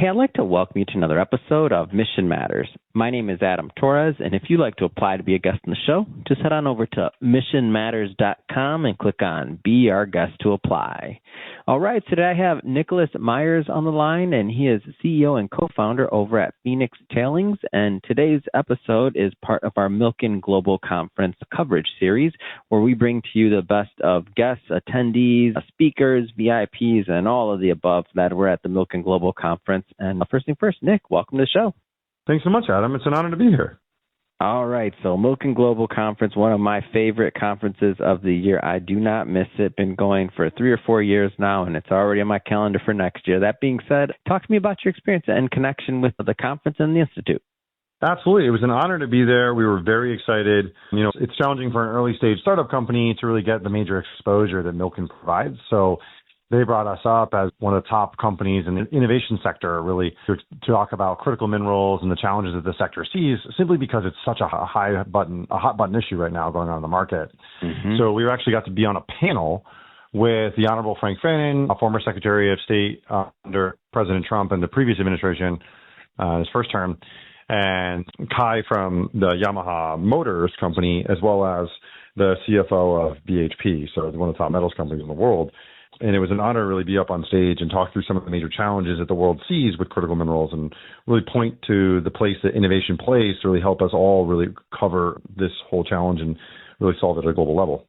Hey, I'd like to welcome you to another episode of Mission Matters. My name is Adam Torres, and if you'd like to apply to be a guest on the show, just head on over to missionmatters.com and click on Be Our Guest to apply. All right, so today I have Nicholas Myers on the line, and he is CEO and co-founder over at Phoenix Tailings, and today's episode is part of our Milken Global Conference coverage series, where we bring to you the best of guests, attendees, speakers, VIPs, and all of the above that were at the Milken Global Conference. And first thing first, Nick, welcome to the show. Thanks so much, Adam. It's an honor to be here. All right. So Milken Global Conference, one of my favorite conferences of the year. I do not miss it. Been going for 3 or 4 years now, and it's already on my calendar for next year. That being said, talk to me about your experience and connection with the conference and the Institute. Absolutely. It was an honor to be there. We were very excited. You know, it's challenging for an early stage startup company to really get the major exposure that Milken provides. So they brought us up as one of the top companies in the innovation sector, really, to talk about critical minerals and the challenges that the sector sees, simply because it's such a hot button issue right now going on in the market. Mm-hmm. So we actually got to be on a panel with the Honorable Frank Fannin, a former Secretary of State under President Trump in the previous administration, his first term, and Kai from the Yamaha Motors company, as well as the CFO of BHP, so one of the top metals companies in the world. And it was an honor to really be up on stage and talk through some of the major challenges that the world sees with critical minerals and really point to the place that innovation plays to really help us all really cover this whole challenge and really solve it at a global level.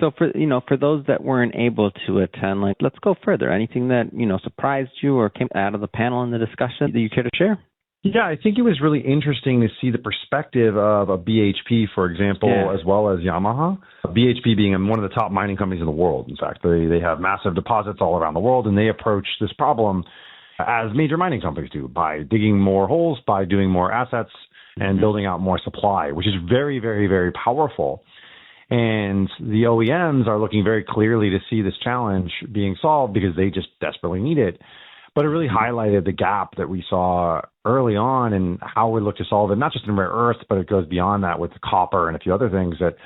So for those that weren't able to attend, let's go further. Anything that, surprised you or came out of the panel in the discussion that you care to share? Yeah, I think it was really interesting to see the perspective of a BHP, for example, as well as Yamaha. BHP being one of the top mining companies in the world. In fact, they have massive deposits all around the world, and they approach this problem as major mining companies do, by digging more holes, by doing more assets, and building out more supply, which is very, very, very powerful. And the OEMs are looking very clearly to see this challenge being solved because they just desperately need it. But it really highlighted the gap that we saw early on and how we look to solve it, not just in rare earths, but it goes beyond that with the copper and a few other things, that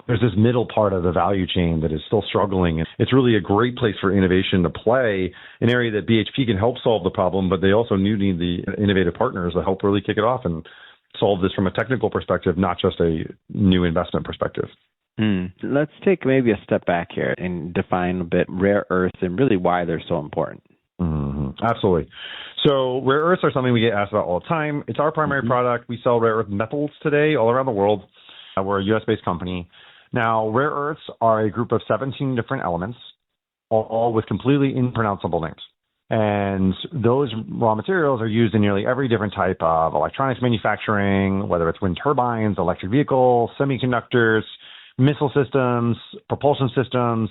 there's this middle part of the value chain that is still struggling. And it's really a great place for innovation to play, an area that BHP can help solve the problem, but they also need the innovative partners to help really kick it off and solve this from a technical perspective, not just a new investment perspective. Let's take maybe a step back here and define a bit rare earths and really why they're so important. Absolutely. So rare earths are something we get asked about all the time. It's our primary product. We sell rare earth metals today all around the world. We're a U.S.-based company. Now, rare earths are a group of 17 different elements, all with completely impronounceable names. And those raw materials are used in nearly every different type of electronics manufacturing, whether it's wind turbines, electric vehicles, semiconductors, missile systems, propulsion systems,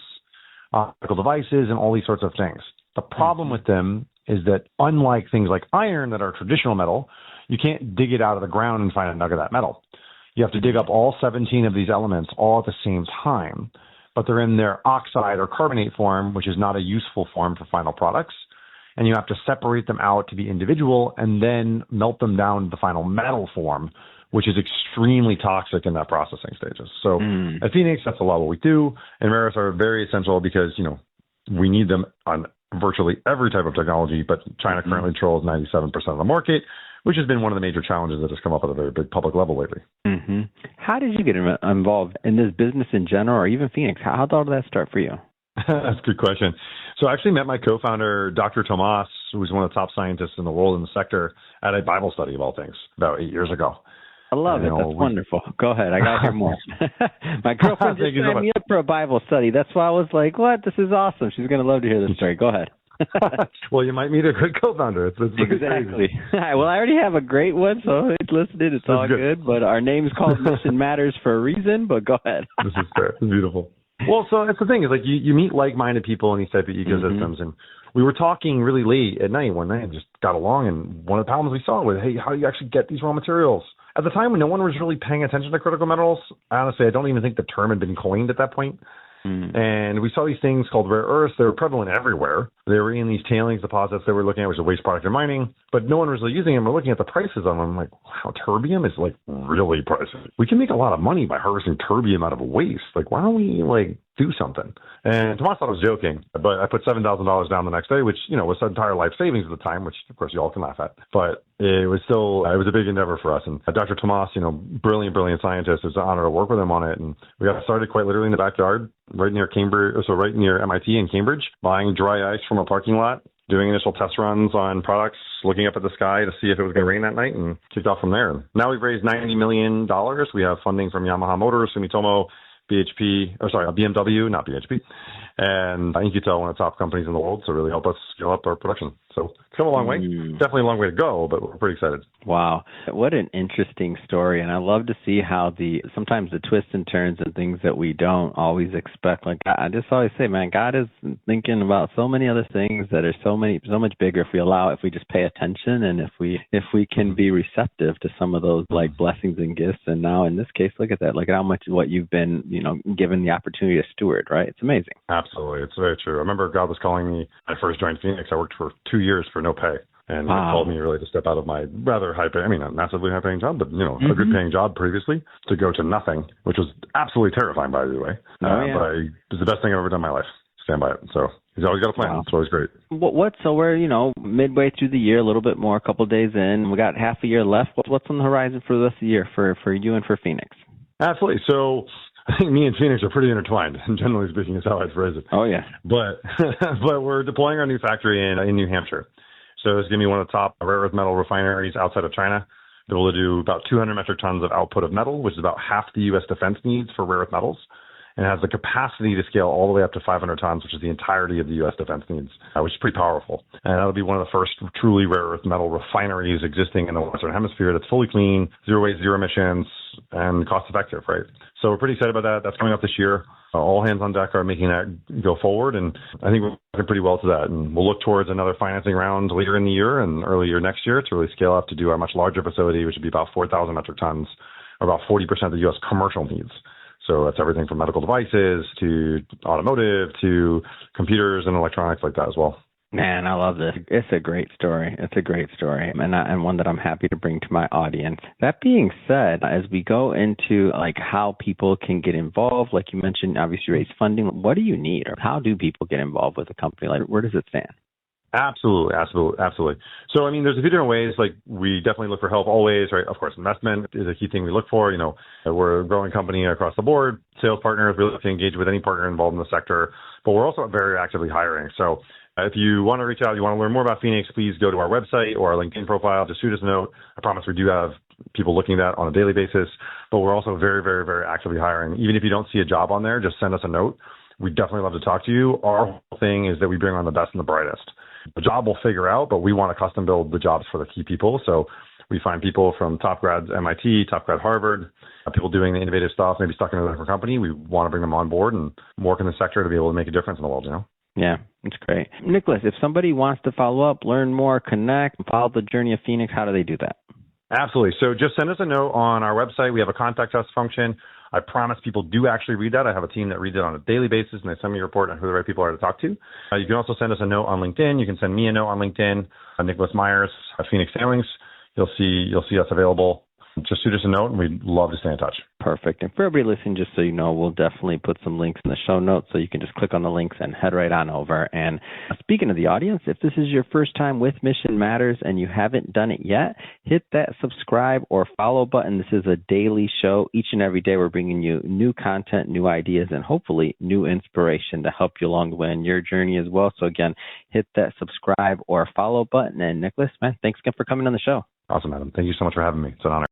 medical devices, and all these sorts of things. The problem with them is that unlike things like iron that are traditional metal, you can't dig it out of the ground and find a nugget of that metal. You have to dig up all 17 of these elements all at the same time, but they're in their oxide or carbonate form, which is not a useful form for final products. And you have to separate them out to be individual and then melt them down to the final metal form, which is extremely toxic in that processing stages. So at Phoenix, that's a lot of what we do. And rare earths are very essential because, we need them on virtually every type of technology, but China currently controls 97% of the market, which has been one of the major challenges that has come up at a very big public level lately. How did you get involved in this business in general, or even Phoenix? How did all that start for you? That's a good question. So I actually met my co-founder, Dr. Tomas, who's one of the top scientists in the world in the sector, at a Bible study of all things about 8 years ago. I love it. That's wonderful. Go ahead. I got to hear more. My girlfriend just signed me up for a Bible study. That's why I was like, what? This is awesome. She's going to love to hear this story. Go ahead. Well, you might meet a good co-founder. It's exactly. Well, I already have a great one, so listen in. It's all good. But our name's called Mission Matters for a reason, but go ahead. This is fair. It's beautiful. Well, so that's the thing is you meet like-minded people in these type of ecosystems, and we were talking really late at night one night and just got along, and one of the problems we saw was, hey, how do you actually get these raw materials? At the time, when no one was really paying attention to critical metals, honestly, I don't even think the term had been coined at that point. And we saw these things called rare earths. They were prevalent everywhere. They were in these tailings deposits that we're looking at, which is a waste product in mining, but no one was really using them. We're looking at the prices on them. I'm like, wow, terbium is like really pricey. We can make a lot of money by harvesting terbium out of waste. Like, why don't we like do something? And Tomas thought I was joking, but I put $7,000 down the next day, which, you know, was entire life savings at the time, which of course you all can laugh at. But it was still, it was a big endeavor for us. And Dr. Tomas, you know, brilliant scientist. It was an honor to work with him on it. And we got started quite literally in the backyard, right near Cambridge, so right near MIT in Cambridge, buying dry ice from a parking lot, doing initial test runs on products, looking up at the sky to see if it was going to rain that night, and kicked off from there. Now we've raised $90 million. We have funding from Yamaha Motors, Sumitomo, BMW, not BHP, and Incutel, one of the top companies in the world, to really help us scale up our production. So it's come a long way. Definitely a long way to go, but we're pretty excited. Wow. What an interesting story. And I love to see how sometimes the twists and turns and things that we don't always expect. Like I just always say, man, God is thinking about so many other things that are so much bigger if we just pay attention, and if we can be receptive to some of those like blessings and gifts. And now in this case, look at that. Look at how much what you've been, given the opportunity to steward, right? It's amazing. Absolutely. It's very true. I remember God was calling me when I first joined Phoenix. I worked for 2 years for no pay. And He called me really to step out of my rather not massively high paying job, but, a good paying job previously, to go to nothing, which was absolutely terrifying, by the way. But it was the best thing I've ever done in my life. Stand by it. So He's always got a plan. It's always great. So we're, midway through the year, a little bit more, a couple of days in. We got half a year left. What's on the horizon for the rest of the year for you and for Phoenix? Absolutely. So I think me and Phoenix are pretty intertwined, generally speaking, is how I'd phrase it. Oh, yeah. But we're deploying our new factory in New Hampshire. So it's going to be one of the top rare earth metal refineries outside of China. They're able to do about 200 metric tons of output of metal, which is about half the U.S. defense needs for rare earth metals, and has the capacity to scale all the way up to 500 tons, which is the entirety of the U.S. defense needs, which is pretty powerful. And that'll be one of the first truly rare earth metal refineries existing in the Western Hemisphere that's fully clean, zero waste, zero emissions, and cost effective, right? So we're pretty excited about that. That's coming up this year. All hands on deck are making that go forward, and I think we're looking pretty well to that. And we'll look towards another financing round later in the year and early year next year to really scale up to do our much larger facility, which would be about 4,000 metric tons, or about 40% of the U.S. commercial needs. So that's everything from medical devices to automotive to computers and electronics like that as well. Man, I love this. It's a great story. And one that I'm happy to bring to my audience. That being said, as we go into how people can get involved, like you mentioned, obviously raise funding, what do you need, or how do people get involved with a company? Where does it stand? Absolutely. So, there's a few different ways. We definitely look for help always, right? Of course, investment is a key thing we look for. We're a growing company across the board. Sales partners, we look to engage with any partner involved in the sector, but we're also very actively hiring. So if you want to reach out, you want to learn more about Phoenix, please go to our website or our LinkedIn profile. Just shoot us a note. I promise we do have people looking at that on a daily basis, but we're also very, very, very actively hiring. Even if you don't see a job on there, just send us a note. We'd definitely love to talk to you. Our whole thing is that we bring on the best and the brightest. The job we'll figure out, but we want to custom build the jobs for the key people. So we find people from top grads MIT, top grad Harvard, people doing the innovative stuff, maybe stuck in a different company. We want to bring them on board and work in the sector to be able to make a difference in the world, Yeah, it's great. Nicholas, if somebody wants to follow up, learn more, connect, follow the journey of Phoenix, how do they do that? Absolutely. So just send us a note on our website. We have a contact us function. I promise people do actually read that. I have a team that reads it on a daily basis, and they send me a report on who the right people are to talk to. You can also send us a note on LinkedIn. You can send me a note on LinkedIn, Nicholas Myers at Phoenix Tailings. You'll see us available. Just shoot us a note, and we'd love to stay in touch. Perfect. And for everybody listening, just so you know, we'll definitely put some links in the show notes, so you can just click on the links and head right on over. And speaking of the audience, if this is your first time with Mission Matters and you haven't done it yet, hit that subscribe or follow button. This is a daily show. Each and every day, we're bringing you new content, new ideas, and hopefully new inspiration to help you along the way in your journey as well. So again, hit that subscribe or follow button. And Nicholas, man, thanks again for coming on the show. Awesome, Adam. Thank you so much for having me. It's an honor.